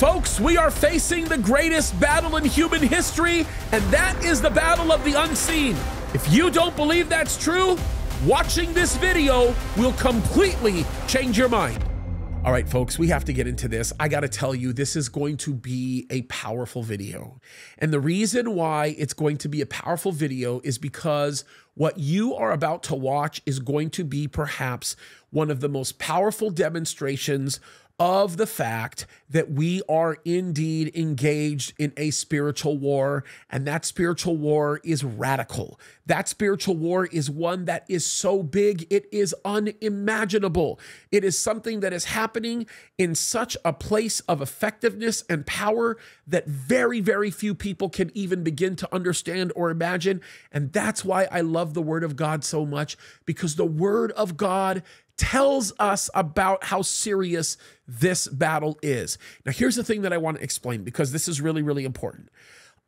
Folks, we are facing the greatest battle in human history, and that is the battle of the unseen. If you don't believe that's true, watching this video will completely change your mind. All right, folks, we have to get into this. I got to tell you, this is going to be a powerful video. And the reason why it's going to be a powerful video is because what you are about to watch is going to be perhaps one of the most powerful demonstrations of the fact that we are indeed engaged in a spiritual war, and that spiritual war is radical. That spiritual war is one that is so big, it is unimaginable. It is something that is happening in such a place of effectiveness and power that very, very few people can even begin to understand or imagine. And that's why I love the Word of God so much, because the Word of God tells us about how serious this battle is. Now, here's the thing that I want to explain, because this is really, really important.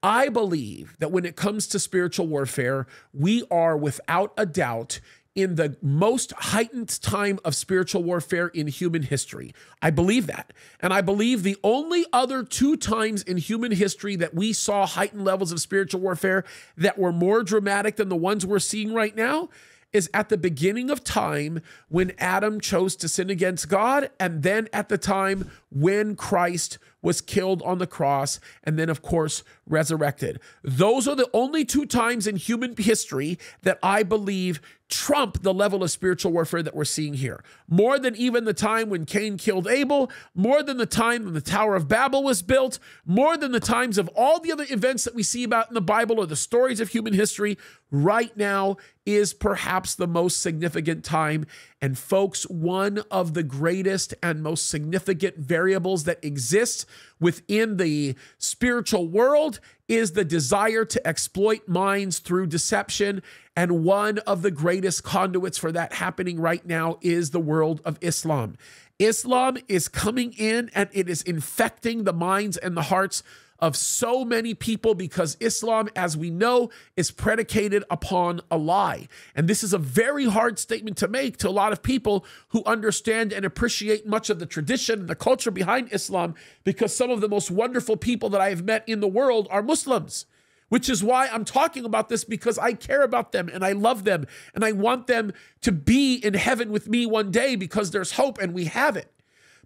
I believe that when it comes to spiritual warfare, we are without a doubt in the most heightened time of spiritual warfare in human history. I believe that. And I believe the only other two times in human history that we saw heightened levels of spiritual warfare that were more dramatic than the ones we're seeing right now is at the beginning of time when Adam chose to sin against God, and then at the time when Christ was killed on the cross, and then, of course, resurrected. Those are the only two times in human history that I believe trump the level of spiritual warfare that we're seeing here. More than even the time when Cain killed Abel, more than the time when the Tower of Babel was built, more than the times of all the other events that we see about in the Bible or the stories of human history. Right now is perhaps the most significant time. And folks, one of the greatest and most significant variables that exist within the spiritual world is the desire to exploit minds through deception. And one of the greatest conduits for that happening right now is the world of Islam. Islam is coming in and it is infecting the minds and the hearts of so many people, because Islam, as we know, is predicated upon a lie. And this is a very hard statement to make to a lot of people who understand and appreciate much of the tradition and the culture behind Islam, because some of the most wonderful people that I have met in the world are Muslims, which is why I'm talking about this, because I care about them and I love them and I want them to be in heaven with me one day, because there's hope and we have it.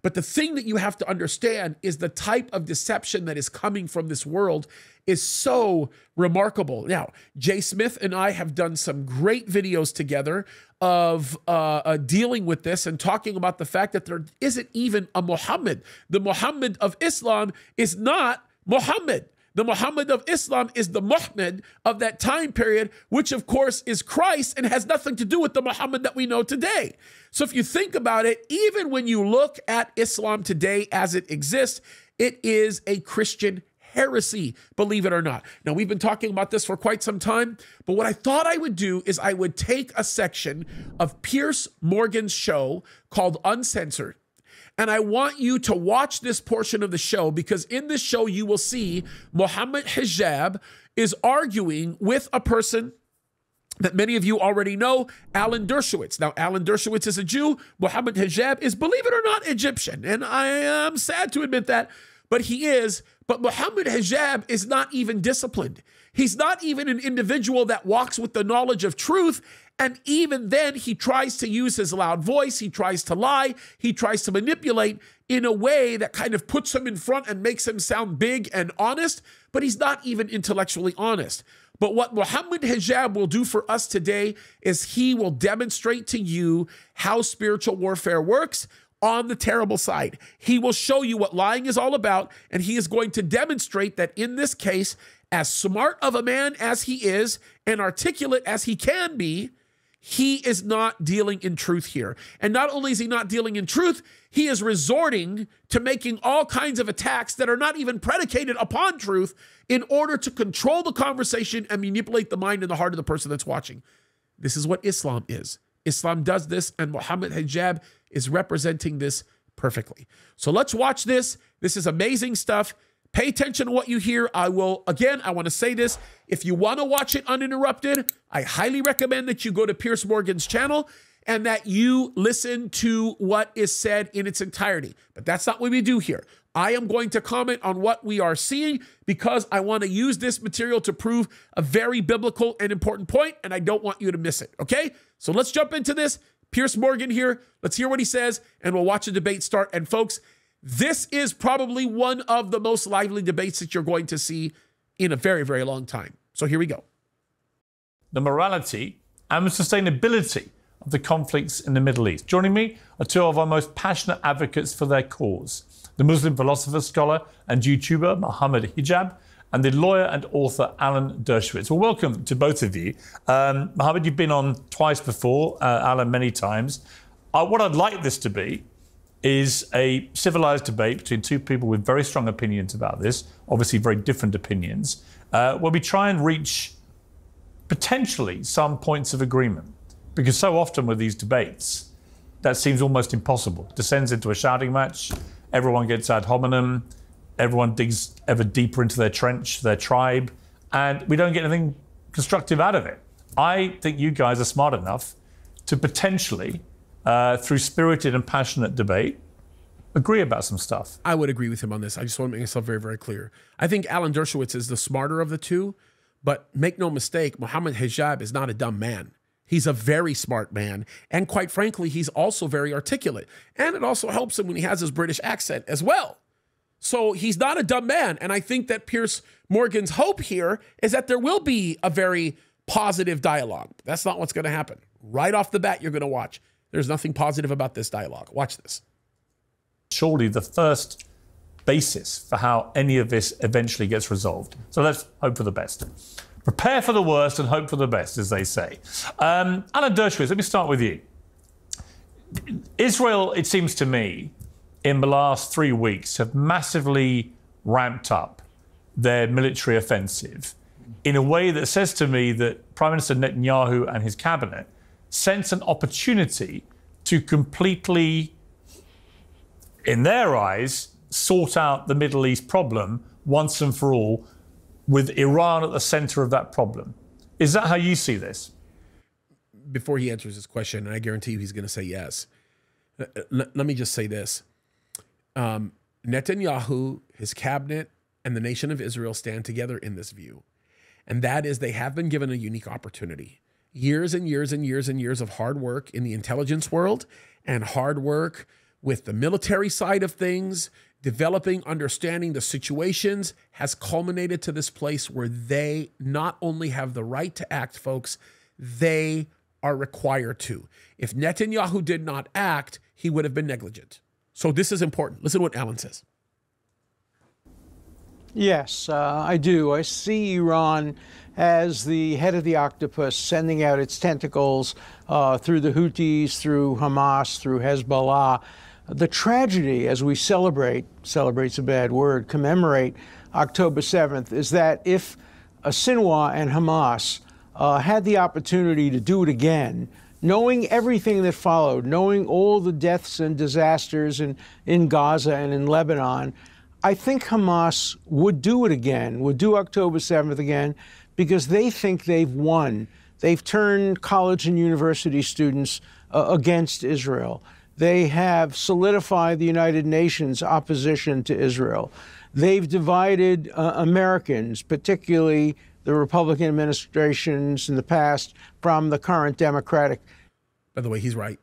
But the thing that you have to understand is the type of deception that is coming from this world is so remarkable. Now, Jay Smith and I have done some great videos together of dealing with this and talking about the fact that there isn't even a Muhammad. The Muhammad of Islam is not Muhammad. The Muhammad of Islam is the Muhammad of that time period, which of course is Christ and has nothing to do with the Muhammad that we know today. So if you think about it, even when you look at Islam today as it exists, it is a Christian heresy, believe it or not. Now, we've been talking about this for quite some time, but what I thought I would do is I would take a section of Piers Morgan's show called Uncensored. And I want you to watch this portion of the show, because in this show, you will see Muhammad Hijab is arguing with a person that many of you already know, Alan Dershowitz. Now, Alan Dershowitz is a Jew. Muhammad Hijab is, believe it or not, Egyptian. And I am sad to admit that, but he is. But Muhammad Hijab is not even disciplined. He's not even an individual that walks with the knowledge of truth. And even then, he tries to use his loud voice. He tries to lie. He tries to manipulate in a way that kind of puts him in front and makes him sound big and honest, but he's not even intellectually honest. But what Muhammad Hijab will do for us today is he will demonstrate to you how spiritual warfare works on the terrible side. He will show you what lying is all about, and he is going to demonstrate that in this case, as smart of a man as he is and articulate as he can be, he is not dealing in truth here. And not only is he not dealing in truth, he is resorting to making all kinds of attacks that are not even predicated upon truth in order to control the conversation and manipulate the mind and the heart of the person that's watching. This is what Islam is. Islam does this, and Muhammad Hijab is representing this perfectly. So let's watch this. This is amazing stuff. Pay attention to what you hear. I want to say this. If you want to watch it uninterrupted, I highly recommend that you go to Piers Morgan's channel and that you listen to what is said in its entirety. But that's not what we do here. I am going to comment on what we are seeing because I want to use this material to prove a very biblical and important point, and I don't want you to miss it, okay? So let's jump into this. Piers Morgan here. Let's hear what he says, and we'll watch the debate start. And folks, this is probably one of the most lively debates that you're going to see in a very, very long time. So here we go. The morality and the sustainability of the conflicts in the Middle East. Joining me are two of our most passionate advocates for their cause. The Muslim philosopher, scholar and YouTuber Mohammed Hijab, and the lawyer and author Alan Dershowitz. Well, welcome to both of you. Mohammed, you've been on twice before, Alan many times. What I'd like this to be is a civilized debate between two people with very strong opinions about this, obviously very different opinions, where we try and reach potentially some points of agreement. Because so often with these debates, that seems almost impossible. It descends into a shouting match, everyone gets ad hominem, everyone digs ever deeper into their trench, their tribe, and we don't get anything constructive out of it. I think you guys are smart enough to potentially, through spirited and passionate debate, agree about some stuff. I would agree with him on this. I just want to make myself very, very clear. I think Alan Dershowitz is the smarter of the two, but make no mistake, Mohammed Hijab is not a dumb man. He's a very smart man. And quite frankly, he's also very articulate. And it also helps him when he has his British accent as well. So he's not a dumb man. And I think that Piers Morgan's hope here is that there will be a very positive dialogue. That's not what's going to happen. Right off the bat, you're going to watch. There's nothing positive about this dialogue. Watch this. Surely the first basis for how any of this eventually gets resolved. So let's hope for the best. Prepare for the worst and hope for the best, as they say. Alan Dershowitz, let me start with you. Israel, it seems to me, in the last 3 weeks have massively ramped up their military offensive in a way that says to me that Prime Minister Netanyahu and his cabinet sense an opportunity to completely, in their eyes, sort out the Middle East problem once and for all, with Iran at the center of that problem. Is that how you see this? Before he answers this question, and I guarantee you he's going to say yes, let me just say this. Netanyahu, his cabinet, and the nation of Israel stand together in this view. And that is they have been given a unique opportunity. Years and years and years and years of hard work in the intelligence world and hard work with the military side of things, developing, understanding the situations has culminated to this place where they not only have the right to act, folks, they are required to. If Netanyahu did not act, he would have been negligent. So this is important. Listen to what Alan says. Yes, I do. I see Iran as the head of the octopus sending out its tentacles through the Houthis, through Hamas, through Hezbollah. The tragedy as we celebrate's a bad word, commemorate October 7th, is that if Sinwar and Hamas had the opportunity to do it again, knowing everything that followed, knowing all the deaths and disasters in Gaza and in Lebanon, I think Hamas would do it again, would do October 7th again, because they think they've won. They've turned college and university students against Israel. They have solidified the United Nations opposition to Israel. They've divided Americans, particularly the Republican administrations in the past, from the current Democratic. By the way, he's right.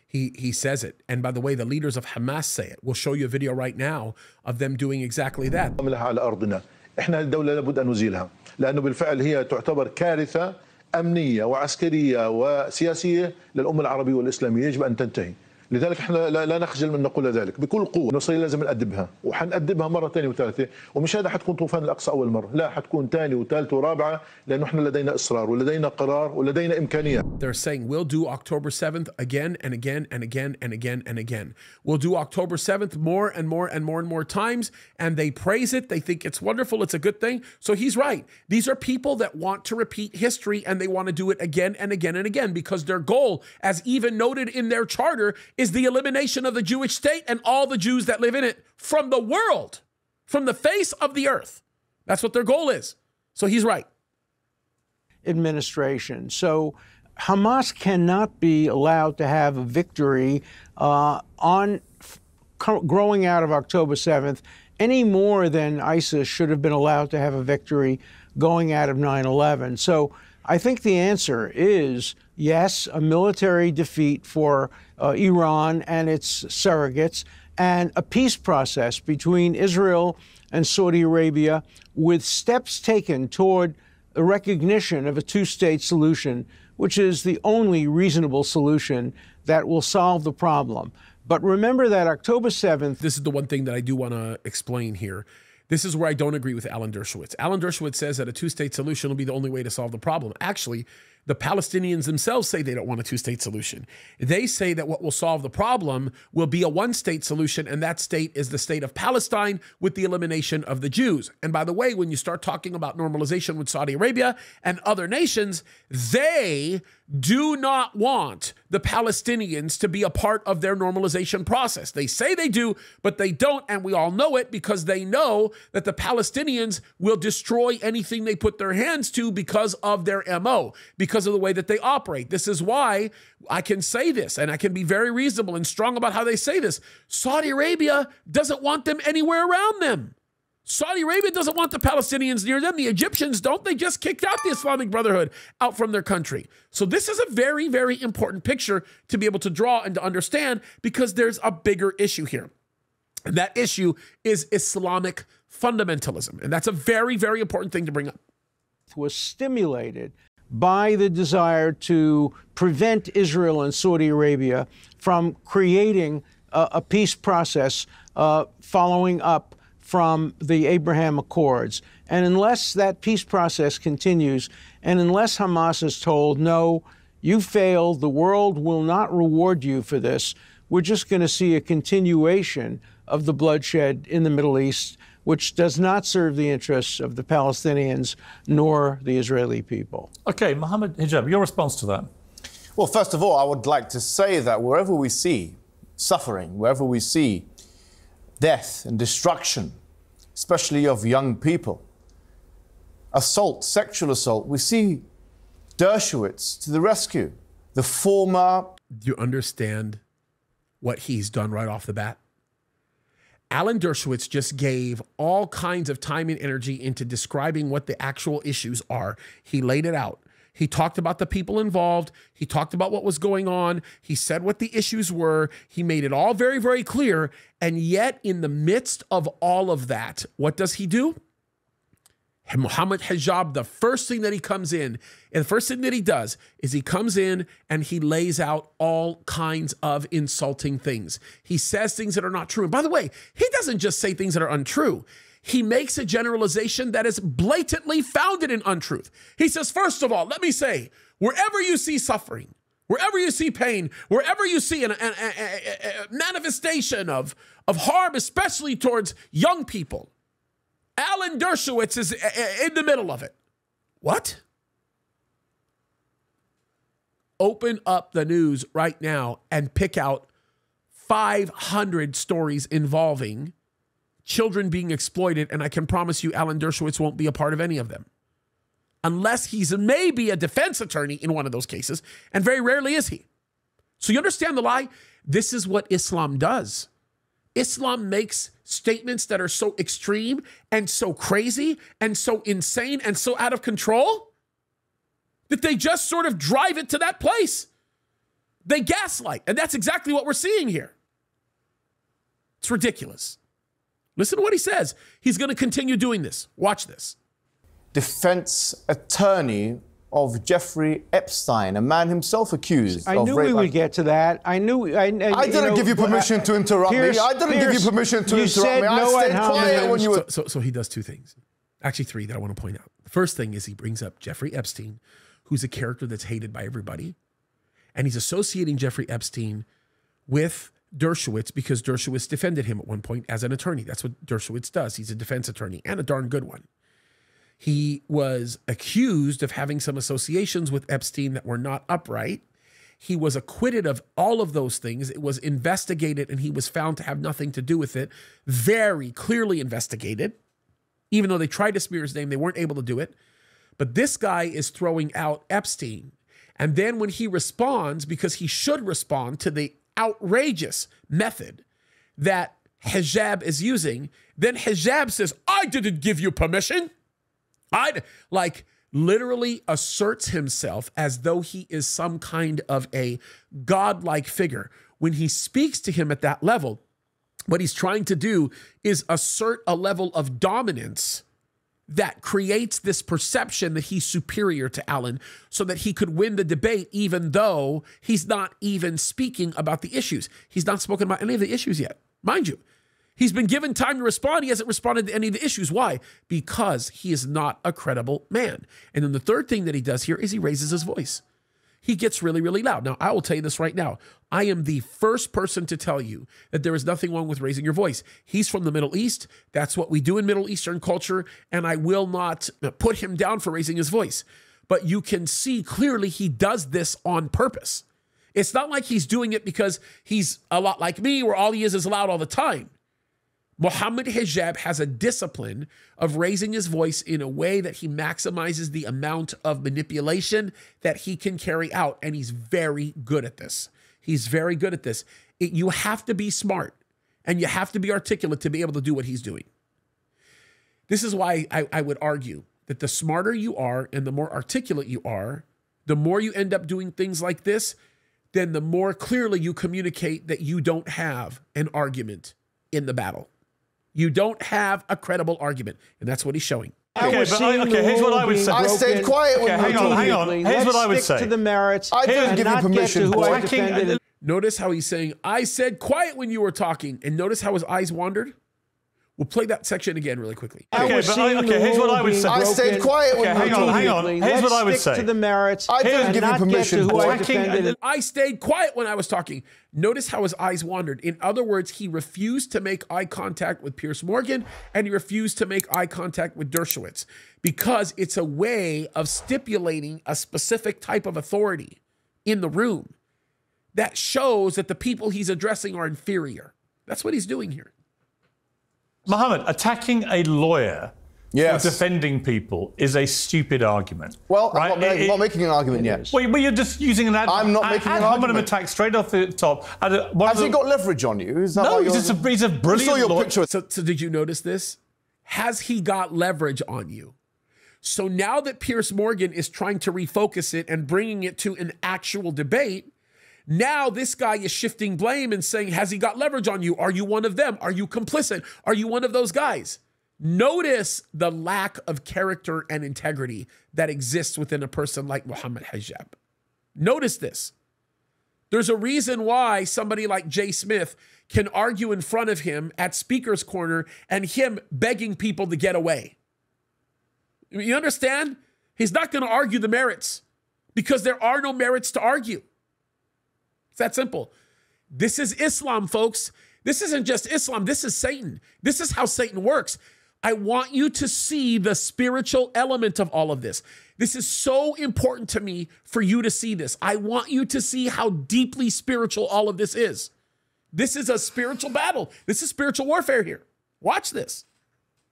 He says it. And by the way, the leaders of Hamas say it. We'll show you a video right now of them doing exactly that. على أرضنا. إحنا الدولة لابد أن نزيلها لأنه بالفعل هي تعتبر كارثة أمنية وعسكرية وسياسية للأمة العربية والإسلامية يجب أن تنتهي. لذلك احنا لا نخجل من نقول ذلك بكل قوه. النصريه لازم نأدبها وحنأدبها مره ثانيه وثالثه، ومش هذا حتكون طوفان الاقصى اول مره، لا حتكون ثانيه وثالثه ورابعه لانه احنا لدينا اصرار ولدينا قرار ولدينا امكانيات. They're saying we'll do October 7th again and again and again and again and again. We'll do October 7th more and more and more and more times, and they praise it. They think it's wonderful. It's a good thing. So he's right. These are people that want to repeat history, and they want to do it again and again and again because their goal, as even noted in their charter, is the elimination of the Jewish state and all the Jews that live in it from the world, from the face of the earth. That's what their goal is. So he's right. Administration. So Hamas cannot be allowed to have a victory growing out of October 7th any more than ISIS should have been allowed to have a victory going out of 9/11. So I think the answer is yes, a military defeat for Iran and its surrogates, and a peace process between Israel and Saudi Arabia with steps taken toward the recognition of a two-state solution, which is the only reasonable solution that will solve the problem. But remember that October 7th... This is the one thing that I do want to explain here. This is where I don't agree with Alan Dershowitz. Alan Dershowitz says that a two-state solution will be the only way to solve the problem. Actually, the Palestinians themselves say they don't want a two-state solution. They say that what will solve the problem will be a one-state solution, and that state is the state of Palestine with the elimination of the Jews. And by the way, when you start talking about normalization with Saudi Arabia and other nations, they do not want the Palestinians to be a part of their normalization process. They say they do, but they don't, and we all know it because they know that the Palestinians will destroy anything they put their hands to because of their MO, because of the way that they operate. This is why I can say this, and I can be very reasonable and strong about how they say this. Saudi Arabia doesn't want them anywhere around them. Saudi Arabia doesn't want the Palestinians near them. The Egyptians don't. They just kicked out the Islamic Brotherhood out from their country. So this is a very, very important picture to be able to draw and to understand, because there's a bigger issue here. And that issue is Islamic fundamentalism. And that's a very, very important thing to bring up. Was stimulated by the desire to prevent Israel and Saudi Arabia from creating a peace process following up from the Abraham Accords. And unless that peace process continues, and unless Hamas is told, no, you failed, the world will not reward you for this, we're just going to see a continuation of the bloodshed in the Middle East, which does not serve the interests of the Palestinians nor the Israeli people. Okay, Mohammed Hijab, your response to that? Well, first of all, I would like to say that wherever we see suffering, wherever we see death and destruction, especially of young people, assault, sexual assault, we see Dershowitz to the rescue. The former... Do you understand what he's done right off the bat? Alan Dershowitz just gave all kinds of time and energy into describing what the actual issues are. He laid it out. He talked about the people involved. He talked about what was going on. He said what the issues were. He made it all very, very clear. And yet, in the midst of all of that, what does he do? Mohammed Hijab, the first thing that he comes in, and the first thing that he does is he comes in and he lays out all kinds of insulting things. He says things that are not true. And by the way, he doesn't just say things that are untrue. He makes a generalization that is blatantly founded in untruth. He says, first of all, let me say, wherever you see suffering, wherever you see pain, wherever you see a manifestation of harm, especially towards young people, Alan Dershowitz is in the middle of it. What? Open up the news right now and pick out 500 stories involving children being exploited, and I can promise you Alan Dershowitz won't be a part of any of them. Unless he's maybe a defense attorney in one of those cases, and very rarely is he. So you understand the lie? This is what Islam does. Islam makes statements that are so extreme and so crazy and so insane and so out of control that they just sort of drive it to that place. They gaslight, and that's exactly what we're seeing here. It's ridiculous. Listen to what he says. He's going to continue doing this. Watch this. Defense attorney of Jeffrey Epstein, a man himself accused I of knew rape. we would get to that. I didn't give you permission to interrupt me. I didn't give you permission to interrupt me. I stayed quiet when you were... So he does two things. Actually, three that I want to point out. The first thing is he brings up Jeffrey Epstein, who's a character that's hated by everybody. And he's associating Jeffrey Epstein with Dershowitz because Dershowitz defended him at one point as an attorney. That's what Dershowitz does. He's a defense attorney and a darn good one. He was accused of having some associations with Epstein that were not upright. He was acquitted of all of those things. It was investigated and he was found to have nothing to do with it. Very clearly investigated. Even though they tried to smear his name, they weren't able to do it. But this guy is throwing out Epstein And then when he responds, because he should respond to the outrageous method that hijab is using, then hijab says, I didn't give you permission. Literally asserts himself as though he is some kind of a godlike figure. When he speaks to him at that level, what he's trying to do is assert a level of dominance that creates this perception that he's superior to Alan so that he could win the debate, even though he's not even speaking about the issues. He's not spoken about any of the issues yet, mind you. He's been given time to respond. He hasn't responded to any of the issues. Why? Because he is not a credible man. And then the third thing that he does here is he raises his voice. He gets really, really loud. Now, I will tell you this right now. I am the first person to tell you that there is nothing wrong with raising your voice. He's from the Middle East. That's what we do in Middle Eastern culture, and I will not put him down for raising his voice. But you can see clearly he does this on purpose. It's not like he's doing it because he's a lot like me, where all he is loud all the time. Muhammad Hijab has a discipline of raising his voice in a way that he maximizes the amount of manipulation that he can carry out, and he's very good at this. He's very good at this. You have to be smart, and you have to be articulate to be able to do what he's doing. This is why I would argue that the smarter you are and the more articulate you are, the more you end up doing things like this, then the more clearly you communicate that you don't have an argument in the battle. You don't have a credible argument, and that's what he's showing. Okay, here's what I would say. I stayed quiet when hang on. Here's what I would say. To the merits. I didn't give you permission. Notice how he's saying, I said quiet when you were talking, and notice how his eyes wandered? We'll play that section again really quickly. Here's what I would say. I stayed quiet when you were talking. Here's what I would say. To the merits. I didn't give you permission. I stayed quiet when I was talking. Notice how his eyes wandered. In other words, he refused to make eye contact with Piers Morgan, and he refused to make eye contact with Dershowitz, because it's a way of stipulating a specific type of authority in the room that shows that the people he's addressing are inferior. That's what he's doing here. Muhammad, attacking a lawyer for defending people is a stupid argument. Well, right? I'm not making an argument yet. Well, but you're just using an ad hominem attack straight off the top. Has he got leverage on you? Is that no, he's a brilliant lawyer. So did you notice this? Has he got leverage on you? So now that Piers Morgan is trying to refocus it and bringing it to an actual debate, now this guy is shifting blame and saying, has he got leverage on you? Are you one of them? Are you complicit? Are you one of those guys? Notice the lack of character and integrity that exists within a person like Muhammad Hijab. Notice this. There's a reason why somebody like Jay Smith can argue in front of him at Speaker's Corner and him begging people to get away. You understand? He's not going to argue the merits because there are no merits to argue. It's that simple. This is Islam, folks. This isn't just Islam. This is Satan. This is how Satan works. I want you to see the spiritual element of all of this. This is so important to me for you to see this. I want you to see how deeply spiritual all of this is. This is a spiritual battle. This is spiritual warfare here. Watch this.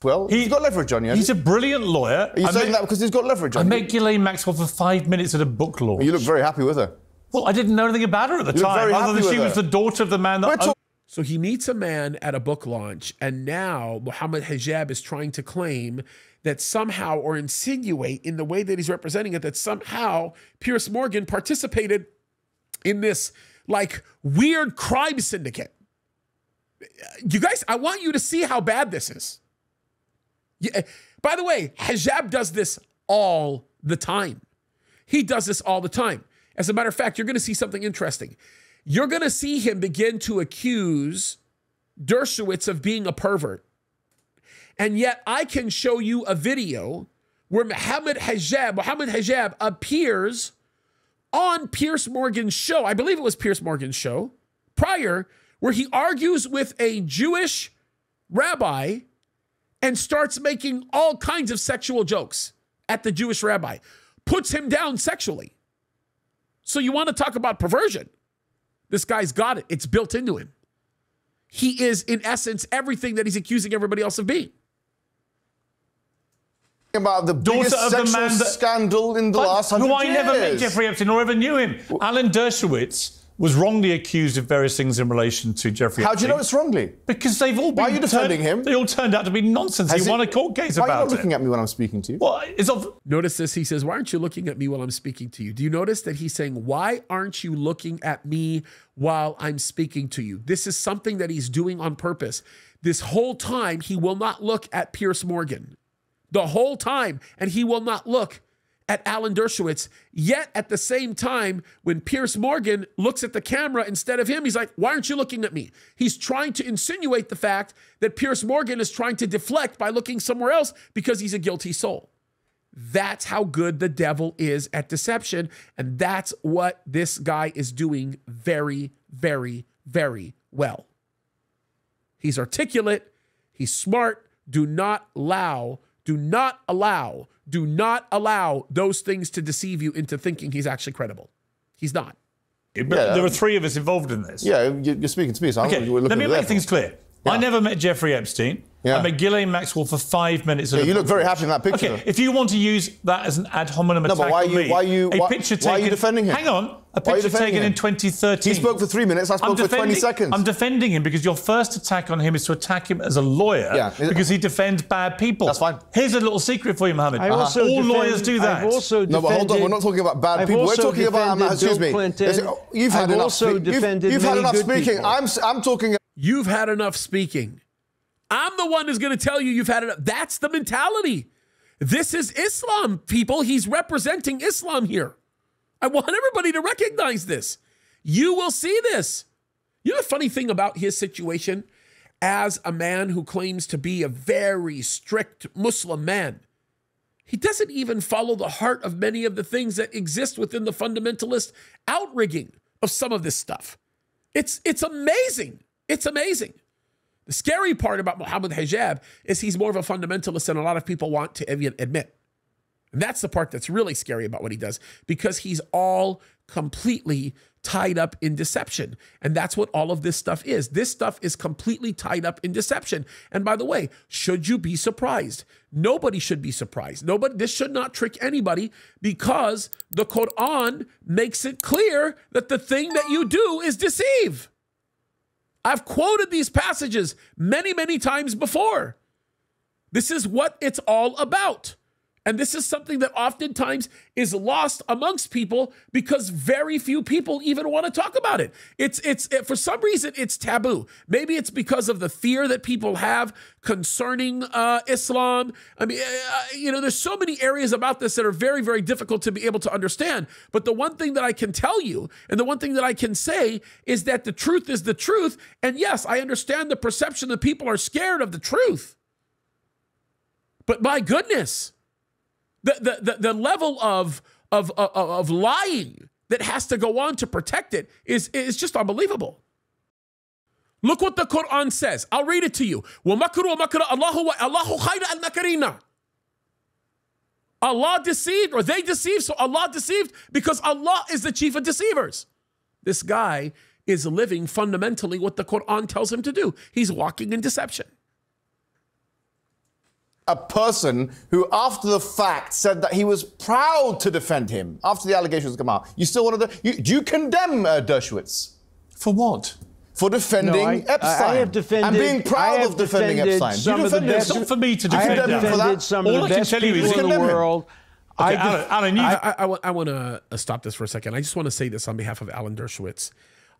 Well, he's got leverage on you. He's a brilliant lawyer. Are you saying that because he's got leverage on you? I met Ghislaine Maxwell for 5 minutes at a book launch. You look very happy with her. Well, I didn't know anything about her at the time, other than she was the daughter of the man that... So he meets a man at a book launch, and now Muhammad Hijab is trying to claim that somehow, or insinuate in the way that he's representing it, that somehow Piers Morgan participated in this, like, weird crime syndicate. You guys, I want you to see how bad this is. Yeah. By the way, Hijab does this all the time. He does this all the time. As a matter of fact, you're going to see something interesting. You're going to see him begin to accuse Dershowitz of being a pervert. And yet I can show you a video where Muhammad Hijab appears on Piers Morgan's show. I believe it was Piers Morgan's show prior, where he argues with a Jewish rabbi and starts making all kinds of sexual jokes at the Jewish rabbi, puts him down sexually. So you want to talk about perversion? This guy's got it. It's built into him. He is, in essence, everything that he's accusing everybody else of being. about the biggest sexual scandal in the last 100 years. Who I never met Jeffrey Epstein or ever knew him. Alan Dershowitz was wrongly accused of various things in relation to Jeffrey Epstein. How do you know it's wrongly? Because they've all been... Why are you defending him? They all turned out to be nonsense. He won a court case about it. Why are you not looking at me when I'm speaking to you? Well, Notice this. He says, why aren't you looking at me while I'm speaking to you? Do you notice that he's saying, why aren't you looking at me while I'm speaking to you? This is something that he's doing on purpose. This whole time, he will not look at Piers Morgan. The whole time. And he will not look at Alan Dershowitz. Yet at the same time, when Piers Morgan looks at the camera instead of him, he's like, why aren't you looking at me? He's trying to insinuate the fact that Piers Morgan is trying to deflect by looking somewhere else because he's a guilty soul. That's how good the devil is at deception. And that's what this guy is doing very, very, very well. He's articulate. He's smart. Do not allow those things to deceive you into thinking he's actually credible. He's not. But there are three of us involved in this. Yeah, you're speaking to me, so okay, let me make things clear. Yeah. I never met Jeffrey Epstein. Yeah. I met Ghislaine Maxwell for 5 minutes. Yeah, you look very happy in that picture. Okay, if you want to use that as an ad hominem attack why on me, why are you defending him? Hang on. A picture taken in 2013. He spoke for 3 minutes, I spoke for 20 seconds. I'm defending him because your first attack on him is to attack him as a lawyer because he defends bad people. That's fine. Here's a little secret for you, Mohammed. All lawyers do that. No, but hold on, we're not talking about bad people. We're talking about, excuse me, you've had enough speaking. I'm talking... You've had enough speaking. I'm the one who's going to tell you you've had enough. That's the mentality. This is Islam, people. He's representing Islam here. I want everybody to recognize this. You will see this. You know the funny thing about his situation as a man who claims to be a very strict Muslim man? He doesn't even follow the heart of many of the things that exist within the fundamentalist outrigging of some of this stuff. It's amazing. It's amazing. The scary part about Muhammad Hijab is he's more of a fundamentalist than a lot of people want to admit. And that's the part that's really scary about what he does, because he's all completely tied up in deception. And that's what all of this stuff is. This stuff is completely tied up in deception. And by the way, should you be surprised? Nobody should be surprised. This should not trick anybody, because the Quran makes it clear that the thing that you do is deceive. I've quoted these passages many, many times before. This is what it's all about. And this is something that oftentimes is lost amongst people because very few people even want to talk about it. It's for some reason, it's taboo. Maybe it's because of the fear that people have concerning Islam. I mean, there's so many areas about this that are very, very difficult to be able to understand. But the one thing that I can tell you, and the one thing that I can say, is that the truth is the truth. And yes, I understand the perception that people are scared of the truth. But my goodness, the level of lying that has to go on to protect it is just unbelievable. Look what the Quran says. I'll read it to you. Allah deceived, or they deceived, so Allah deceived because Allah is the chief of deceivers. This guy is living fundamentally what the Quran tells him to do. He's walking in deception. A person who, after the fact, said that he was proud to defend him after the allegations come out. You still want to... Do you condemn Dershowitz? For what? For defending Epstein. I have defended... And being proud of defending Epstein. It's not for me to defend him. I have defended some of the best people in the world. Okay, Alan, I want to stop this for a second. I just want to say this on behalf of Alan Dershowitz.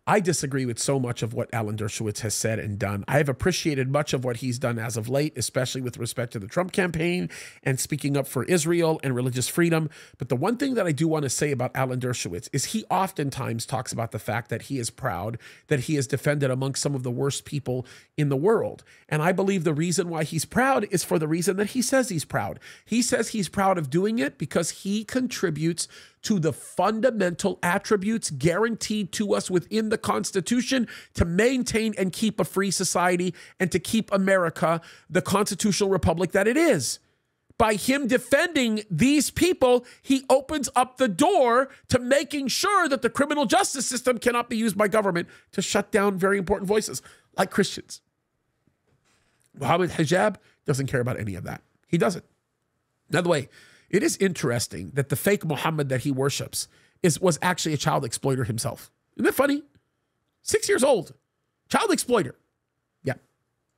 I disagree with so much of what Alan Dershowitz has said and done. I have appreciated much of what he's done as of late, especially with respect to the Trump campaign and speaking up for Israel and religious freedom. But the one thing that I do want to say about Alan Dershowitz is he oftentimes talks about the fact that he is proud that he is defended amongst some of the worst people in the world. And I believe the reason why he's proud is for the reason that he says he's proud. He says he's proud of doing it because he contributes to the fundamental attributes guaranteed to us within the Constitution to maintain and keep a free society and to keep America the constitutional republic that it is. By him defending these people, he opens up the door to making sure that the criminal justice system cannot be used by government to shut down very important voices like Christians. Muhammad Hijab doesn't care about any of that. He doesn't. By the way, it is interesting that the fake Muhammad that he worships was actually a child exploiter himself. Isn't that funny? 6 years old. Child exploiter. Yeah.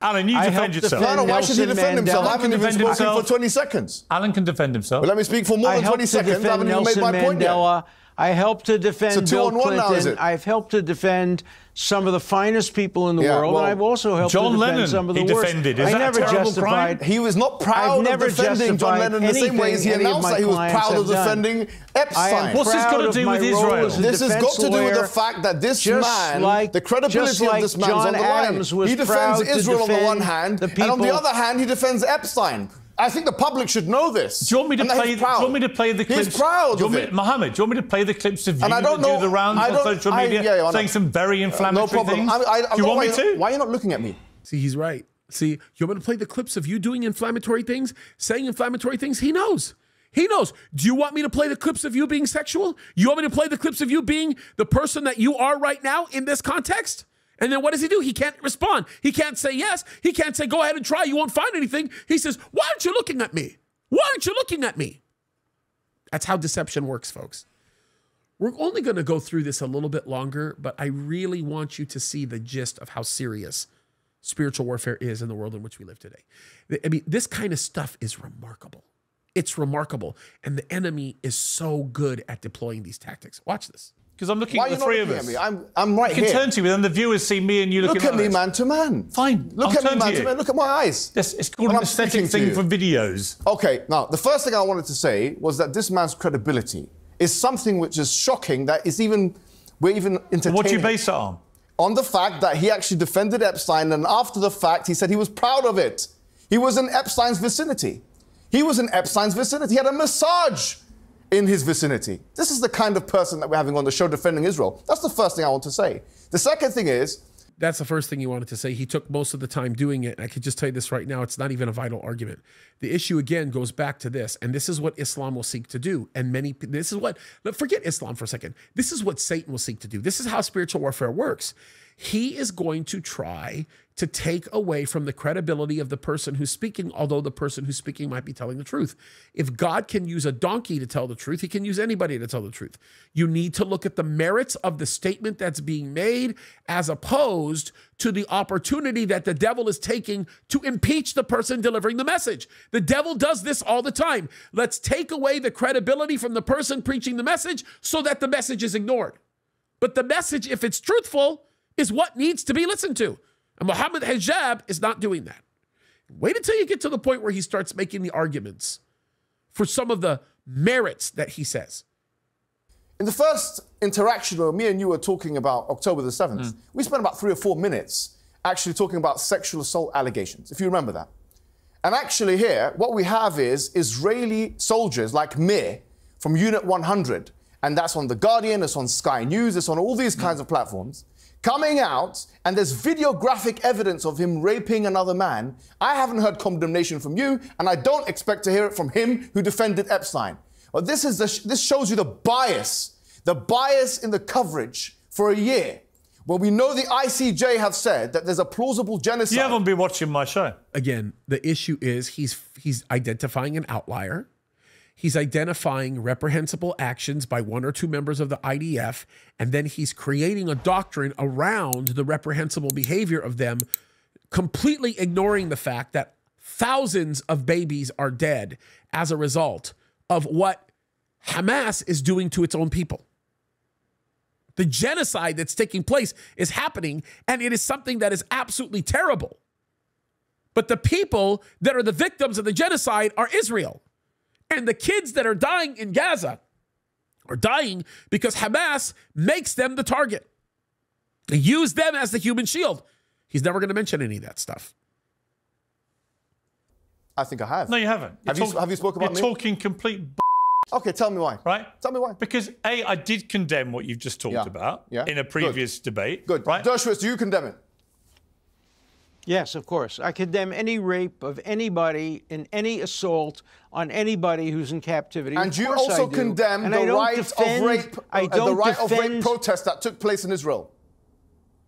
Alan, you defend yourself. No, why should he defend himself? I haven't even spoken himself. for 20 seconds. Alan can defend himself. Well, let me speak for more than 20 seconds. I haven't even made my point yet. I helped to defend Bill Clinton. Now, is it? I've helped to defend some of the finest people in the world, and I've also helped to defend some of the worst. Defended. Is that a terrible crime? He was not proud of defending John Lennon in the same way as he announced that he was proud of defending Epstein. What's this got to do with Israel? This has got to do with the fact that this man, the credibility of this man is on the line. He defends Israel on the one hand, and on the other hand, he defends Epstein. I think the public should know this. Do you want me to play? Do you want me to play the clips? He's proud of it. Mohammed, do you want me to play the clips of you that do the rounds on social media saying some very inflammatory things? Do you want me to? Why are you not looking at me? See, he's right. See, you want me to play the clips of you doing inflammatory things, saying inflammatory things? He knows. He knows. Do you want me to play the clips of you being sexual? You want me to play the clips of you being the person that you are right now in this context? And then what does he do? He can't respond. He can't say yes. He can't say, go ahead and try. You won't find anything. He says, why aren't you looking at me? Why aren't you looking at me? That's how deception works, folks. We're only going to go through this a little bit longer, but I really want you to see the gist of how serious spiritual warfare is in the world in which we live today. I mean, this kind of stuff is remarkable. It's remarkable. And the enemy is so good at deploying these tactics. Watch this. Because I'm looking at the three of us. I'm right here. You can turn to me, then the viewers see me and you looking at me. Look at me man to man. Fine. Look at me man to man. Look at my eyes. Yes, it's called an aesthetic thing for videos. Okay, now, the first thing I wanted to say was that this man's credibility is something which is shocking, that is we're even entertaining. What do you base it on? On the fact that he actually defended Epstein, and after the fact, he said he was proud of it. He was in Epstein's vicinity. He was in Epstein's vicinity. He had a massage in his vicinity. This is the kind of person that we're having on the show defending Israel. That's the first thing I want to say. The second thing is... That's the first thing you wanted to say. He took most of the time doing it. I could just tell you this right now. It's not even a vital argument. The issue, again, goes back to this. And this is what Islam will seek to do. And this is what... Forget Islam for a second. This is what Satan will seek to do. This is how spiritual warfare works. He is going to try to take away from the credibility of the person who's speaking, although the person who's speaking might be telling the truth. If God can use a donkey to tell the truth, he can use anybody to tell the truth. You need to look at the merits of the statement that's being made as opposed to the opportunity that the devil is taking to impeach the person delivering the message. The devil does this all the time. Let's take away the credibility from the person preaching the message so that the message is ignored. But the message, if it's truthful, is what needs to be listened to. And Muhammad Hijab is not doing that. Wait until you get to the point where he starts making the arguments for some of the merits that he says. In the first interaction where me and you were talking about October the 7th, we spent about 3 or 4 minutes actually talking about sexual assault allegations, if you remember that. And actually here, what we have is Israeli soldiers like Mir from Unit 100, and that's on The Guardian, it's on Sky News, it's on all these kinds of platforms, coming out, and there's videographic evidence of him raping another man. I haven't heard condemnation from you, and I don't expect to hear it from him who defended Epstein. Well, this shows you the bias in the coverage for a year, where we know the ICJ have said that there's a plausible genocide. You haven't been watching my show. Again, the issue is he's identifying an outlier. He's identifying reprehensible actions by 1 or 2 members of the IDF, and then he's creating a doctrine around the reprehensible behavior of them, completely ignoring the fact that thousands of babies are dead as a result of what Hamas is doing to its own people. The genocide that's taking place is happening, and it is something that is absolutely terrible. But the people that are the victims of the genocide are Israel. And the kids that are dying in Gaza are dying because Hamas makes them the target. They use them as the human shield. He's never going to mention any of that stuff. I think I have. No, you haven't. Have you spoken about me? You're talking complete Okay, tell me why. Right? Tell me why. Because, A, I did condemn what you've just talked about in a previous debate. Good. Right? Dershowitz, do you condemn it? Yes, of course. I condemn any rape of anybody in any assault on anybody who's in captivity. And you also condemn the right of rape protest that took place in Israel.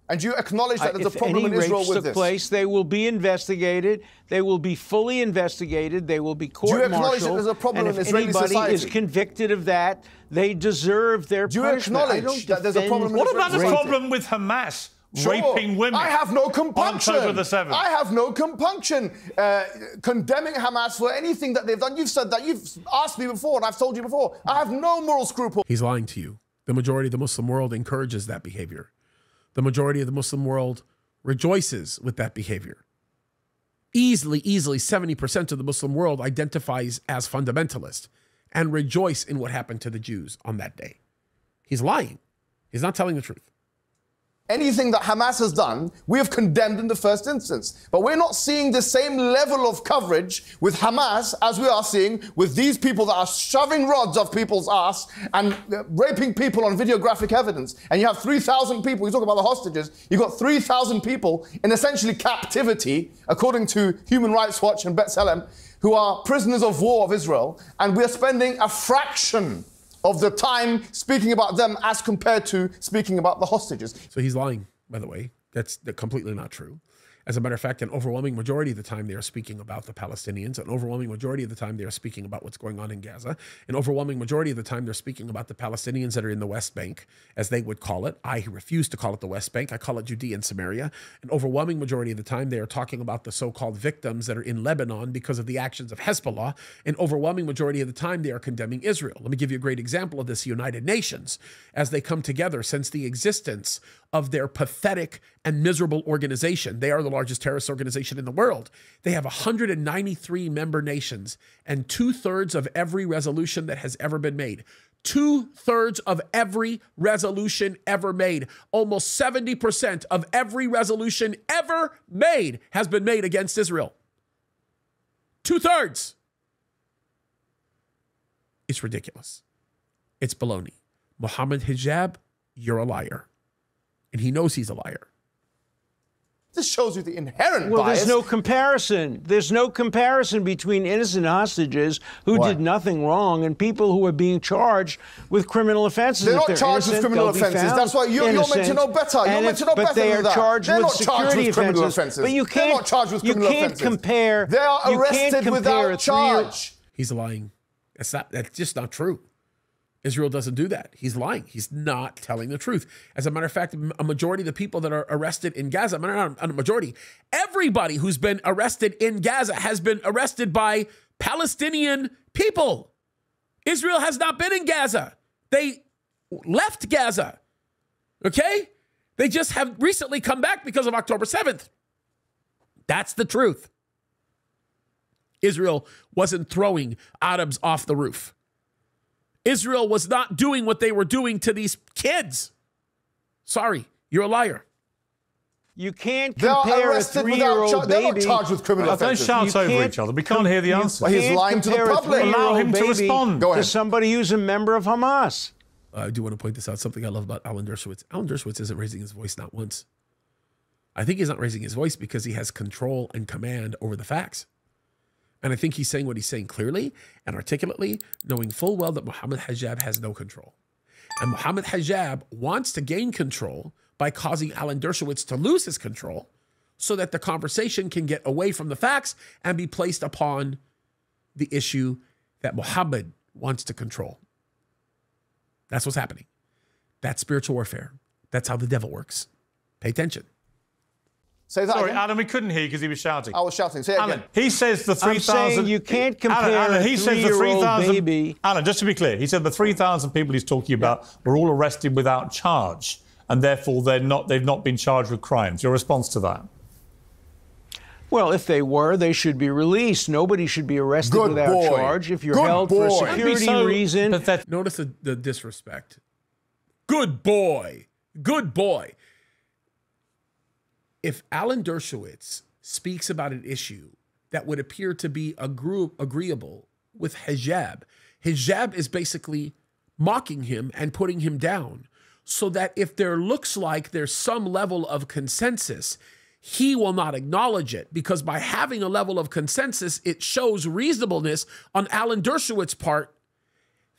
And do you acknowledge that there's a If problem any in Israel rapes with took this? place, they will be investigated. They will be fully investigated. They will be court-martialed. Do you acknowledge that there's a problem and in if Israeli anybody society? is convicted of that, they deserve their Do you punishment. I acknowledge don't that there's a defend problem in What about the Israeli problem with Hamas Sure. raping women? I have no compunction. On October the 7th. I have no compunction condemning Hamas for anything that they've done. You've said that. You've asked me before, and I've told you before. I have no moral scruple. He's lying to you. The majority of the Muslim world encourages that behavior. The majority of the Muslim world rejoices with that behavior. Easily 70% of the Muslim world identifies as fundamentalist and rejoice in what happened to the Jews on that day. He's lying. He's not telling the truth. Anything that Hamas has done, we have condemned in the first instance. But we're not seeing the same level of coverage with Hamas as we are seeing with these people that are shoving rods off people's ass and raping people on videographic evidence. And you have 3,000 people, you talk about the hostages, you've got 3,000 people in essentially captivity, according to Human Rights Watch and B'Tselem, who are prisoners of war of Israel. And we're spending a fraction of the time speaking about them as compared to speaking about the hostages. So he's lying, by the way. That's completely not true. As a matter of fact, an overwhelming majority of the time they are speaking about the Palestinians. An overwhelming majority of the time they are speaking about what's going on in Gaza. An overwhelming majority of the time they're speaking about the Palestinians that are in the West Bank, as they would call it. I refuse to call it the West Bank. I call it Judea and Samaria. An overwhelming majority of the time they are talking about the so-called victims that are in Lebanon because of the actions of Hezbollah. An overwhelming majority of the time they are condemning Israel. Let me give you a great example of this. United Nations, as they come together since the existence of their pathetic and miserable organization. They are the largest terrorist organization in the world. They have 193 member nations, and 2/3 of every resolution that has ever been made. 2/3 of every resolution ever made. Almost 70% of every resolution ever made has been made against Israel. 2/3. It's ridiculous. It's baloney. Mohammed Hijab, you're a liar. And he knows he's a liar. This shows you the inherent Well, bias. there's no comparison. There's no comparison between innocent hostages who Why? did nothing wrong and people who are being charged with criminal offenses. They're If not charged with innocent, criminal they'll be offences. found That's why you're meant to innocent. know better. You're And meant to know better But they than are that. charged They're with not charged security with criminal offenses. offences. But you They're can't, not charged with criminal offenses. compare. They are you can't arrested compare without charge. He's lying. That's just not true. Israel doesn't do that. He's lying. He's not telling the truth. As a matter of fact, a majority of the people that are arrested in Gaza, not a majority, everybody who's been arrested in Gaza has been arrested by Palestinian people. Israel has not been in Gaza. They left Gaza. Okay? They just have recently come back because of October 7th. That's the truth. Israel wasn't throwing atoms off the roof. Israel was not doing what they were doing to these kids. Sorry, you're a liar. You can't They are compare a arrested without 3-year-old charge. They're not baby. charged with criminal Don't offences. shout You over can't each other. We can't hear the answer. He's Can't lying to the compare a public. 3-year-old Allow him to baby respond. Go ahead. to somebody who's a member of Hamas. I do want to point this out. Something I love about Alan Dershowitz. Alan Dershowitz isn't raising his voice not once. I think he's not raising his voice because he has control and command over the facts. And I think he's saying what he's saying clearly and articulately, knowing full well that Mohammed Hijab has no control. And Mohammed Hijab wants to gain control by causing Alan Dershowitz to lose his control so that the conversation can get away from the facts and be placed upon the issue that Mohammed wants to control. That's what's happening. That's spiritual warfare. That's how the devil works. Pay attention. Say that Sorry, again. Adam, we couldn't hear because he was shouting. I was shouting. Say it Alan, again. he says the 3,000... I'm saying you can't compare Alan, a he says the 3-year-old 3,000... baby. Alan, just to be clear, he said the 3,000 people he's talking about were all arrested without charge, and therefore they've not been charged with crimes. Your response to that? Well, if they were, they should be released. Nobody should be arrested Good without boy. charge. If you're Good held for a boy. security reason, Notice the disrespect. Good boy. Good boy. If Alan Dershowitz speaks about an issue that would appear to be agreeable with hijab, hijab is basically mocking him and putting him down so that if there looks like there's some level of consensus, he will not acknowledge it because by having a level of consensus, it shows reasonableness on Alan Dershowitz's part,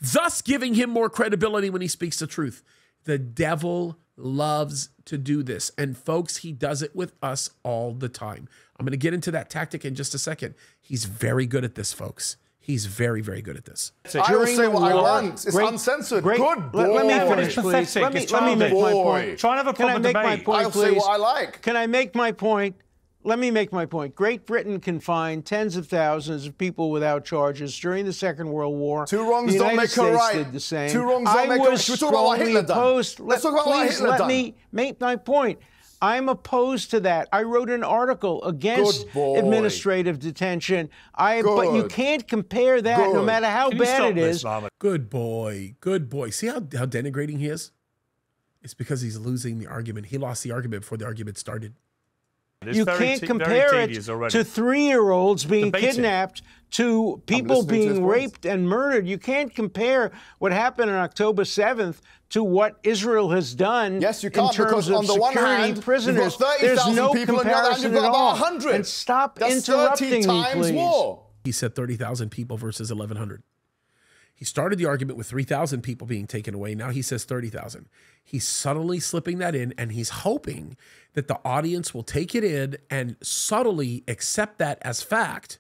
thus giving him more credibility when he speaks the truth. The devil loves to do this. And folks, he does it with us all the time. I'm going to get into that tactic in just a second. He's very good at this, folks. He's very, very good at this. I will say what I want. It's uncensored. Good boy. Let me finish, please. Let me make my point. Try and have a proper debate. Can I make my point, I'll please? say what I like. Can I make my point? Let me make my point. Great Britain confined tens of thousands of people without charges during the Second World War. Two wrongs the don't United make a States right. did the same. Two wrongs don't make a right. Should we talk about what Hitler done? Let's talk about what Hitler done. Let me make my point. I'm opposed to that. I wrote an article against administrative detention. But you can't compare that, no matter how bad it is. Good boy. Good boy. See how denigrating he is? It's because he's losing the argument. He lost the argument before the argument started. You can't compare it to 3-year-olds being kidnapped, to people being raped and murdered. You can't compare what happened on October 7th to what Israel has done. Yes, you can't, in terms because of on the one security hand, prisoners. you've got 30,000 There's no people, comparison and you've got at all. about 100. And stop That's interrupting 30 times me, please. more. He said 30,000 people versus 1,100. He started the argument with 3,000 people being taken away. Now he says 30,000. He's subtly slipping that in, and he's hoping that the audience will take it in and subtly accept that as fact.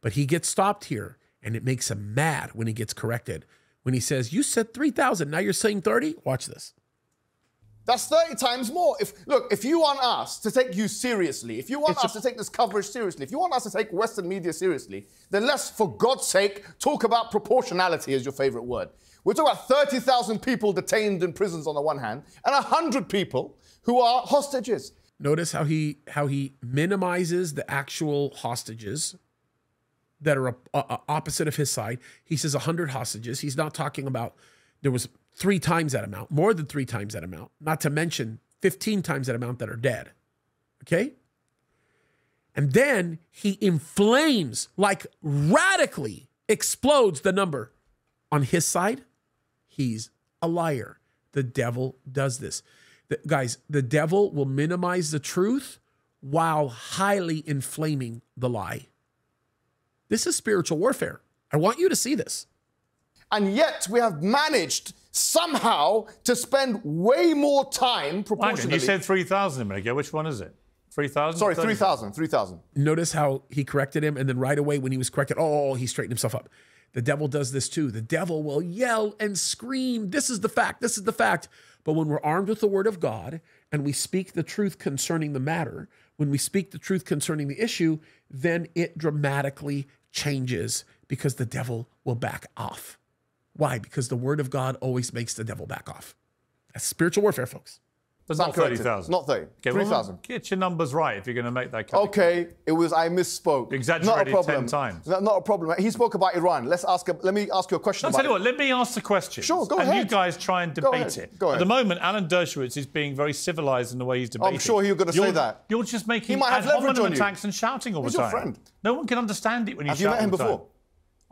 But he gets stopped here, and it makes him mad when he gets corrected. When he says, you said 3,000, now you're saying 30? Watch this. That's 30 times more. If you want us to take you seriously, if you want us to take this coverage seriously, if you want us to take Western media seriously, then let's, for God's sake, talk about proportionality as your favorite word. We're talking about 30,000 people detained in prisons on the one hand, and 100 people who are hostages. Notice how he minimizes the actual hostages that are opposite of his side. He says 100 hostages. He's not talking about there was 3 times that amount, more than 3 times that amount, not to mention 15 times that amount that are dead. Okay? And then he inflames, like radically explodes the number. On his side, he's a liar. The devil does this. Guys, the devil will minimize the truth while highly inflaming the lie. This is spiritual warfare. I want you to see this. And yet we have managed somehow to spend way more time proportionally. You said 3,000 a minute ago. Which one is it? 3,000? Sorry, 3,000. 3,000. Notice how he corrected him, and then right away when he was corrected, he straightened himself up. The devil does this too. The devil will yell and scream, this is the fact, this is the fact. But when we're armed with the word of God and we speak the truth concerning the matter, when we speak the truth concerning the issue, then it dramatically changes because the devil will back off. Why? Because the word of God always makes the devil back off. That's spiritual warfare, folks. But not 30,000. Not 30. Okay, 3,000. Get your numbers right if you're going to make that kind Okay, I misspoke. Exaggerated 10 times. Not a problem. He spoke about Iran. Let me ask you a question I'll tell you what, let me ask the question. Sure, go ahead. And you guys try and debate it. Go ahead. At the moment, Alan Dershowitz is being very civilised in the way he's debating. I'm sure you're going to say that. You're just making he might have leverage on attacks and shouting all the time. He's your friend. No one can understand it when you shout. Have you met him before?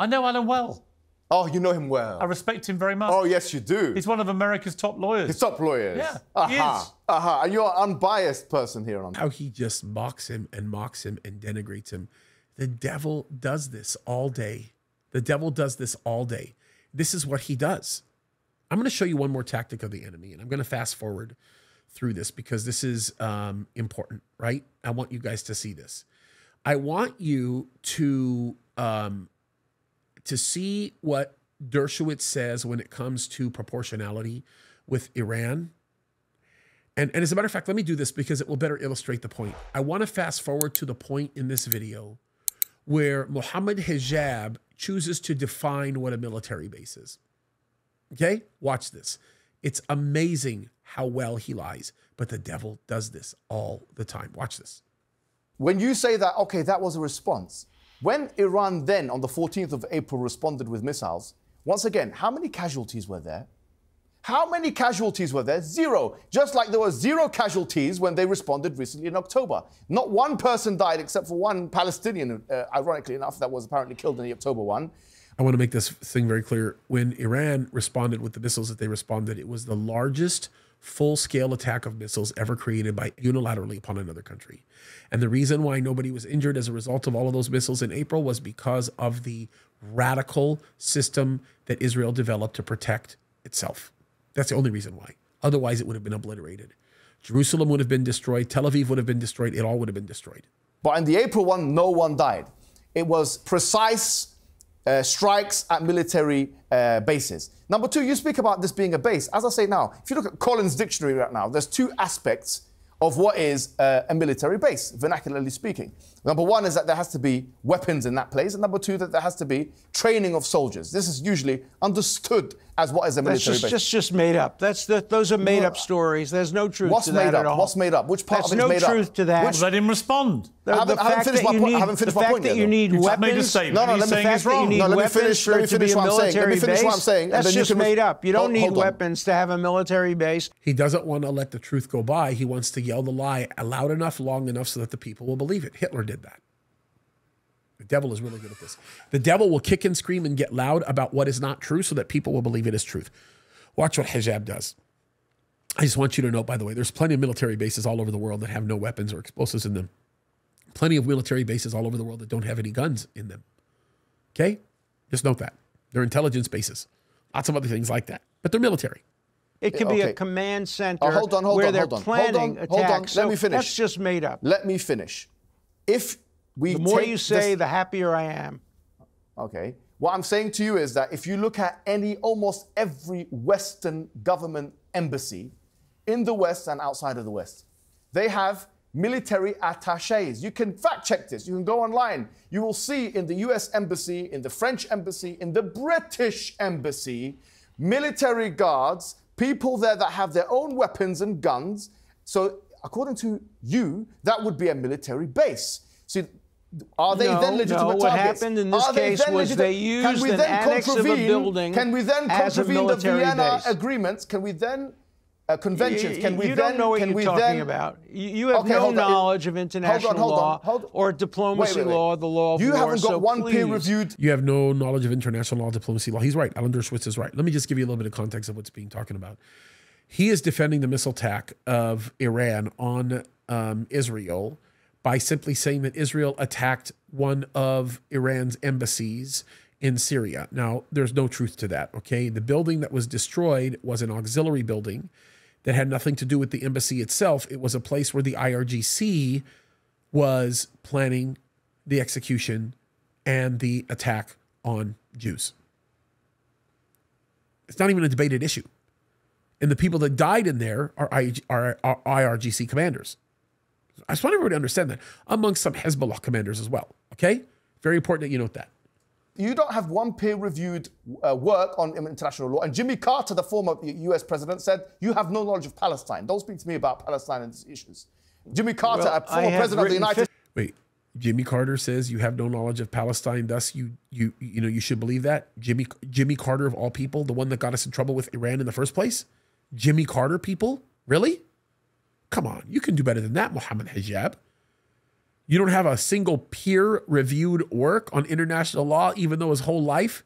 I know Alan well. Oh, you know him well. I respect him very much. Oh, yes, you do. He's one of America's top lawyers. His top lawyers? Yeah, he is. And you're an unbiased person here. How he just mocks him and denigrates him. The devil does this all day. The devil does this all day. This is what he does. I'm going to show you one more tactic of the enemy, and I'm going to fast forward through this because this is important, right? I want you guys to see this. I want you to see what Dershowitz says when it comes to proportionality with Iran. And as a matter of fact, let me do this because it will better illustrate the point. I want to fast forward to the point in this video where Mohammed Hijab chooses to define what a military base is. Okay? Watch this. It's amazing how well he lies, but the devil does this all the time. Watch this. When you say that, okay, that was a response. When Iran then, on the 14th of April, responded with missiles, once again, how many casualties were there? How many casualties were there? 0. Just like there were 0 casualties when they responded recently in October. Not one person died except for one Palestinian, ironically enough, that was apparently killed in the October one. I want to make this thing very clear. When Iran responded with the missiles that they responded, it was the largest full-scale attack of missiles ever created by unilaterally upon another country. And the reason why nobody was injured as a result of all of those missiles in April was because of the radical system that Israel developed to protect itself. That's the only reason why. Otherwise, it would have been obliterated. Jerusalem would have been destroyed. Tel Aviv would have been destroyed. It all would have been destroyed. But in the April one, no one died. It was precise strikes at military bases. Number two, you speak about this being a base. As I say now, if you look at Collins' dictionary right now, there's two aspects of what is a military base, vernacularly speaking. Number one is that there has to be weapons in that place, and number two, that there has to be training of soldiers. This is usually understood as what is a military base. That's just made up. Those are made up stories. There's no truth to that at all. What's made up? Which part of it is made up? There's no truth to that. Let him respond. I haven't finished my point. I haven't finished my point yet. The fact that you need weapons. No, let me finish. Let me finish what I'm saying. Let me finish what I'm saying. That's just made up. You don't need weapons to have a military base. He doesn't want to let the truth go by. He wants to yell the lie loud enough, long enough, so that the people will believe it. Hitler did that. The devil is really good at this. The devil will kick and scream and get loud about what is not true so that people will believe it is truth. Watch what hijab does. I just want you to know, by the way, there's plenty of military bases all over the world that have no weapons or explosives in them. Plenty of military bases all over the world that don't have any guns in them. Okay? Just note that. They're intelligence bases. Lots of other things like that. But they're military. It could be a command center where they're planning attacks. Let me finish. That's just made up. Let me finish. The more you say, the happier I am. Okay. What I'm saying to you is that if you look at almost every Western government embassy in the West and outside of the West, they have military attaches. You can fact check this. You can go online. You will see in the US embassy, in the French embassy, in the British embassy, military guards, people there that have their own weapons and guns. So according to you, that would be a military base. See, are they then legitimate targets? What happened in this case was they used an annex of a building Can we then contravene the Vienna agreements? Can we then conventions? Can we you then? don't know what you're talking about. You have no knowledge of international law or diplomacy law, the law of war. You haven't got one peer-reviewed. You have no knowledge of international law, diplomacy law. He's right. Alan Dershowitz is right. Let me just give you a little bit of context of what's being talked about. He is defending the missile attack of Iran on Israel by simply saying that Israel attacked one of Iran's embassies in Syria. Now, there's no truth to that, okay? The building that was destroyed was an auxiliary building that had nothing to do with the embassy itself. It was a place where the IRGC was planning the execution and the attack on Jews. It's not even a debated issue. And the people that died in there are IRGC commanders. I just want everybody to understand that, amongst some Hezbollah commanders as well, okay? Very important that you note that. You don't have one peer-reviewed work on international law. And Jimmy Carter, the former US president, said, you have no knowledge of Palestine. Don't speak to me about Palestine and these issues. Jimmy Carter, a former president of the United States. Wait, Jimmy Carter says you have no knowledge of Palestine, thus you should believe that? Jimmy Carter, of all people, the one that got us in trouble with Iran in the first place? Jimmy Carter, people? Really? Come on, you can do better than that, Muhammad Hijab. You don't have a single peer-reviewed work on international law, even though his whole life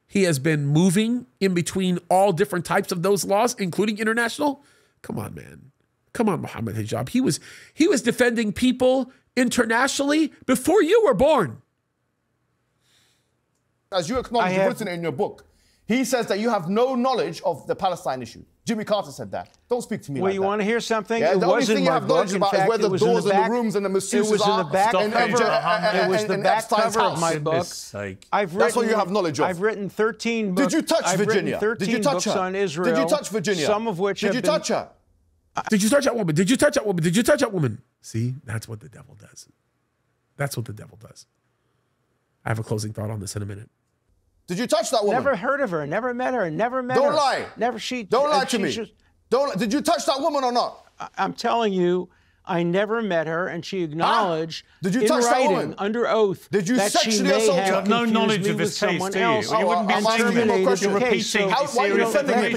he has been moving in between all different types of those laws, including international? Come on, man. Come on, Muhammad Hijab. He was defending people internationally before you were born. As you acknowledge, you've written it in your book. He says that you have no knowledge of the Palestine issue. Jimmy Carter said that. Don't speak to me like that. Well, you want to hear something? Yeah, it the only was thing in you my have book. knowledge about is where the doors and the rooms and the masseuses are. It was in the back cover. It was the back cover of my book. That's what you have knowledge of. I've written 13 books. Did you touch Virginia? Did you touch her? On Israel. Did you touch Virginia? Some of which Did you touch her? Did you touch that woman? Did you touch that woman? Did you touch that woman? See, that's what the devil does. That's what the devil does. I have a closing thought on this in a minute. Did you touch that woman? Never heard of her. Never met her. Never met her. Don't lie. Never. Don't lie to me. Did you touch that woman or not? I'm telling you, I never met her, and she acknowledged Did you touch that woman? Under oath Did you that sexually she may assault her? have You have no knowledge of his his case, do you? else. You wouldn't be asking me more questions. You're repeating Why are you defending me?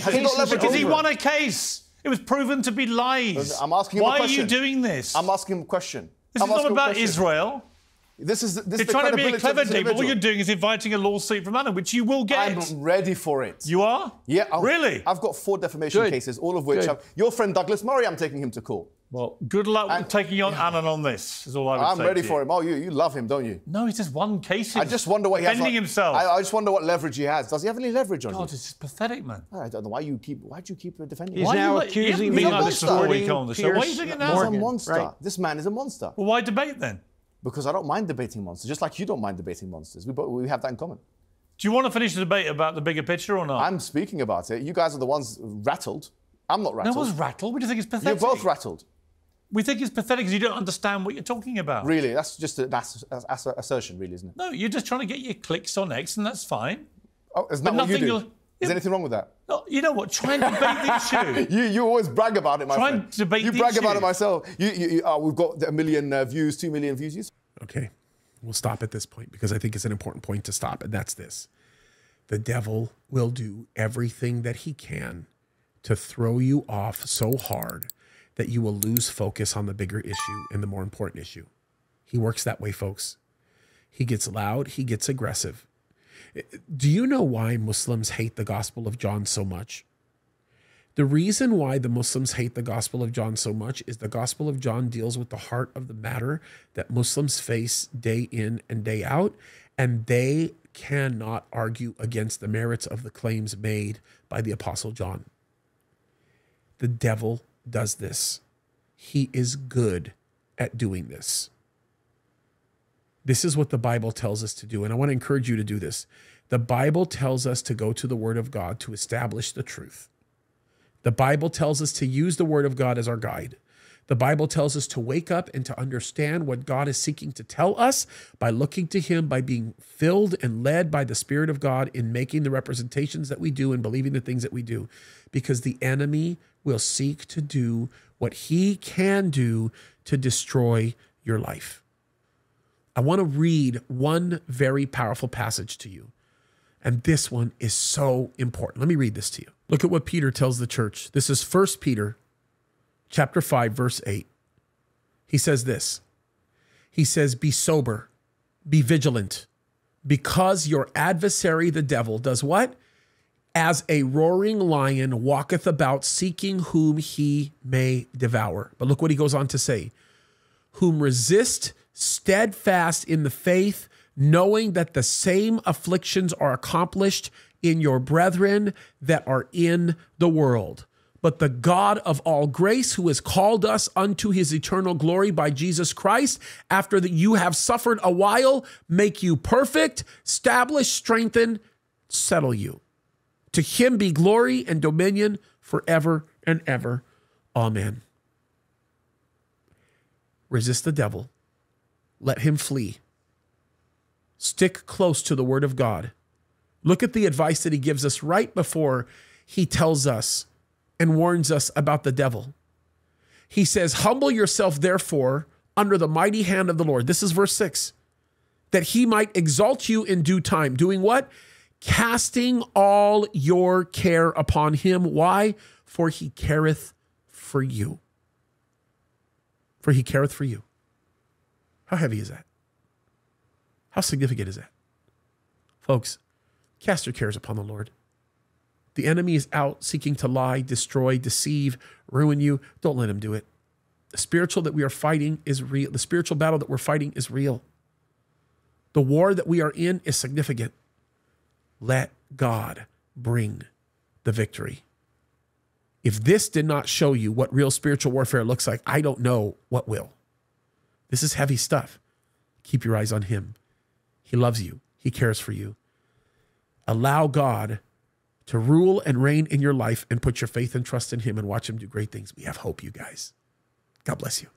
because he won a case. It was proven to be lies. I'm asking him a question. Why are you doing this? I'm asking him a question. This is not about Israel. This is You're trying to be a clever dick, but all you're doing is inviting a lawsuit from London, which you will get. I'm ready for it. You are? Yeah. Really? I've got 4 defamation cases, all of which your friend Douglas Murray, I'm taking him to court. Well, good luck with taking on Alan on this, is all I would say. I'm ready to for you. him. Oh, you love him, don't you? No, he's just one case. I just wonder what he has. Defending himself. I just wonder what leverage he has. Does he have any leverage on you? God, this is pathetic, man. I don't know why you keep defending He's him. now accusing me like of this before we supporting come on the show. Why are you doing it now? He's a Morgan, monster. right? This man is a monster. Well, why debate then? Because I don't mind debating monsters, just like you don't mind debating monsters. We have that in common. Do you want to finish the debate about the bigger picture or not? I'm speaking about it. You guys are the ones rattled. I'm not rattled. No one's rattled. We just think it's pathetic. You're both rattled. We think it's pathetic because you don't understand what you're talking about. Really, that's just an assertion, really, isn't it? No, you're just trying to get your clicks on X, and that's fine. Oh, is that what you do? you'll- Is there anything wrong with that? No, you know what? Try and debate the issue. You always brag about it, my Try friend. and debate you the brag about issue. it myself. We've got 1 million views, 2 million views. Okay, we'll stop at this point because I think it's an important point to stop, and that's this. The devil will do everything that he can to throw you off so hard that you will lose focus on the bigger issue and the more important issue. He works that way, folks. He gets loud, he gets aggressive. Do you know why Muslims hate the Gospel of John so much? The reason why the Muslims hate the Gospel of John so much is the Gospel of John deals with the heart of the matter that Muslims face day in and day out, and they cannot argue against the merits of the claims made by the Apostle John. The devil does this. He is good at doing this. This is what the Bible tells us to do, and I want to encourage you to do this. The Bible tells us to go to the Word of God to establish the truth. The Bible tells us to use the Word of God as our guide. The Bible tells us to wake up and to understand what God is seeking to tell us by looking to Him, by being filled and led by the Spirit of God in making the representations that we do and believing the things that we do. Because the enemy will seek to do what he can do to destroy your life. I want to read one very powerful passage to you. And this one is so important. Let me read this to you. Look at what Peter tells the church. This is 1 Peter chapter 5, verse 8. He says this. He says, be sober, be vigilant, because your adversary, the devil, does what? As a roaring lion walketh about, seeking whom he may devour. But look what he goes on to say. Whom resist steadfast in the faith, knowing that the same afflictions are accomplished in your brethren that are in the world. But the God of all grace, who has called us unto his eternal glory by Jesus Christ, after that you have suffered a while, make you perfect, establish, strengthen, settle you. To him be glory and dominion forever and ever. Amen. Resist the devil. Let him flee. Stick close to the word of God. Look at the advice that he gives us right before he tells us and warns us about the devil. He says, humble yourself therefore under the mighty hand of the Lord. This is verse 6. That he might exalt you in due time. Doing what? Casting all your care upon him. Why? For he careth for you. For he careth for you. How heavy is that? How significant is that? Folks, cast your cares upon the Lord. The enemy is out seeking to lie, destroy, deceive, ruin you. Don't let him do it. The spiritual that we are fighting is real. The spiritual battle that we're fighting is real. The war that we are in is significant. Let God bring the victory. If this did not show you what real spiritual warfare looks like, I don't know what will. This is heavy stuff. Keep your eyes on him. He loves you. He cares for you. Allow God to rule and reign in your life and put your faith and trust in him and watch him do great things. We have hope, you guys. God bless you.